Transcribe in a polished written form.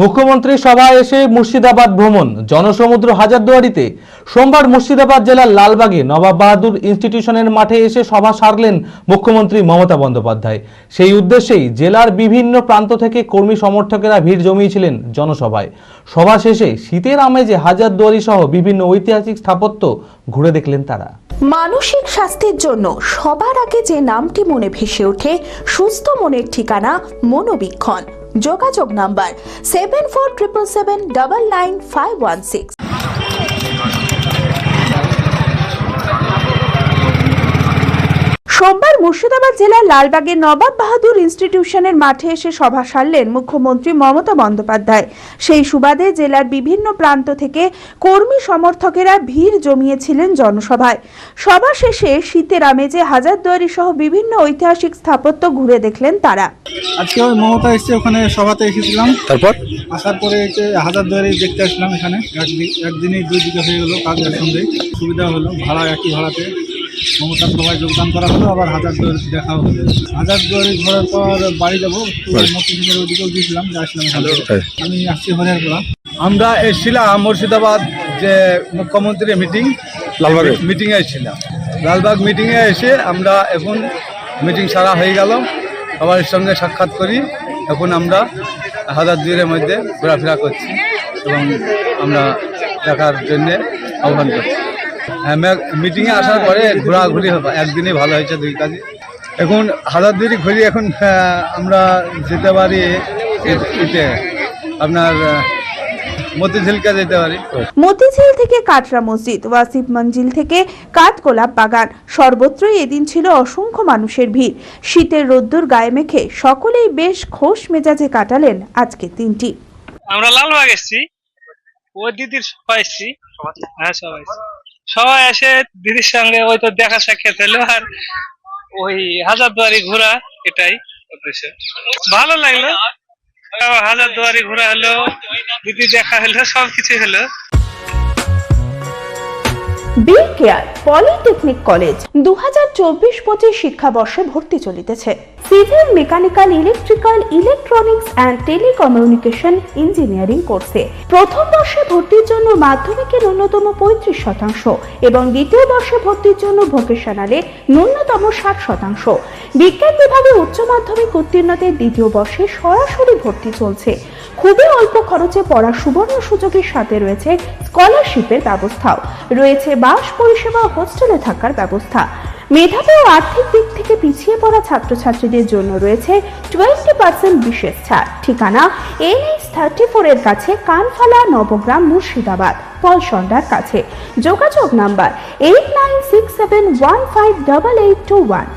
মুখ্যমন্ত্রী সভায় এসে মুর্শিদাবাদ ভ্রমণ। জনসমুদ্র হাজারদুয়ারিতে সোমবার মুর্শিদাবাদ জেলার লালবাগে নবাব বাহাদুর ইনস্টিটিউশনের মাঠে এসে সভা সারলেন মুখ্যমন্ত্রী মমতা বন্দ্যোপাধ্যায়। সেই উদ্দেশ্যেই জেলার বিভিন্ন প্রান্ত থেকে কর্মী সমর্থকেরা ভিড় জমিয়েছিলেন জনসভায়। সভা শেষে শীতের আমেজে হাজারদুয়ারি সহ বিভিন্ন ঐতিহাসিক স্থাপত্য ঘুরে দেখলেন তারা। মানসিক স্বাস্থ্যের জন্য সবার আগে যে নামটি মনে ভেসে ওঠে, সুস্থ মনের ঠিকানা মনোবীক্ষণ। যোগাযোগ নাম্বার 7477799516। সোমবার মুর্শিদাবাদ জেলার লালবাগের নবাব বাহাদুর ইনস্টিটিউশনের মাঠে এসে সভা সারলেন মুখ্যমন্ত্রী মমতা বন্দ্যোপাধ্যায়। সেই সুবাদে জেলার বিভিন্ন প্রান্ত থেকে কর্মী সমর্থকেরা ভিড় জমিয়েছিলেন জনসভায়। সভা শেষে শীতের আমেজে হাজারদুয়ারি সহ বিভিন্ন ঐতিহাসিক স্থাপত্য ঘুরে দেখলেন তারা। আজকে ওই মমতা এসছে, ওখানে সভাতে এসেছিলাম, তারপর আসার পরে হাজারদুয়ারি দেখতে আসলাম। এখানে একদিনই দুই দিকে হয়ে গেলো কাজ, একসঙ্গে সুবিধা হলো। ভাড়া একই ভাড়াতে মমতার সভায় যোগদান করা হলো, আবার হাজারদুয়ারি দেখাও হলো। হাজারদুয়ারি ঘোরার পর বাড়ি যাবো, মতিঝিলের ওইদিকেও গিয়েছিলাম, আসলাম। আমি আসছি হরিয়ারপুরা। আমরা এসেছিলাম মুর্শিদাবাদ যে মুখ্যমন্ত্রীর লালবাগ মিটিংয়ে এসেছিলাম। লালবাগ মিটিংয়ে এসে আমরা এখন মিটিং সারা হয়ে গেল, সবার সঙ্গে সাক্ষাৎ করি। এখন আমরা হাজারদুয়ারির মধ্যে ঘোরাফেরা করছি এবং আমরা দেখার জন্যে আহ্বান করছি। মিটিংয়ে আসার পরে ঘোরাঘুরি একদিনই ভালো হয়েছে, দুই কাজে। এখন হাজারদুয়ারি ঘুরি, এখন আমরা যেতে পারি এতে আপনার মতিঝিলকে যেতে পারি। মতিঝিল থেকে কাটরা মসজিদ, ওয়াসিফ মঞ্জিল থেকে কাঠগোলাপ বাগান, সর্বত্রই এদিন ছিল অসংখ্য মানুষের ভিড়। শীতের রোদ্দুর গায়ে মেখে সকলেই বেশ খোশ মেজাজে কাটালেন আজকে দিনটি। আমরা লালবাগ এসেছি, ওই দিদির সবাই এসেছি। হ্যাঁ, সবাই এসে দিদির সঙ্গে ওই তো দেখা সাক্ষাৎ হলো, আর ওই হাজারদুয়ারি ঘোরা, এটাই উদ্দেশ্য। ভালো লাগলো, হাজারদুয়ারি ঘোরা হলো, দিদি দেখা হলো, সবকিছু হলো। বি কেয়ার পলিটেকনিক কলেজ 2024-25 শিক্ষাবর্ষে ভর্তি চলিতেছে। Civil, mechanical, electrical, electronics and telecommunication engineering কোর্সে প্রথম বর্ষে ভর্তির জন্য মাধ্যমিকের ন্যূনতম 35% এবং দ্বিতীয় বর্ষে ভর্তির জন্য ভোকেশনালে ন্যূনতম 60%। বিজ্ঞান বিভাগে উচ্চ মাধ্যমিক উত্তীর্ণদের দ্বিতীয় বর্ষে সরাসরি ভর্তি চলছে। খুবই অল্প খরচে পড়ার সুবর্ণ সুযোগের সাথে রয়েছে স্কলারশিপের ব্যবস্থাও। রয়েছে বাস পরিষেবা, হোস্টেলে থাকার ব্যবস্থা। মেধাবী ও আর্থিক দিক থেকে পিছিয়ে পড়া ছাত্রছাত্রীদের জন্য রয়েছে 20% বিশেষ ছাড়। ঠিকানা NH34 এর কাছে, কানফালা, নবগ্রাম, মুর্শিদাবাদ, পলসন্ডার কাছে। যোগাযোগ নাম্বার 8967158821।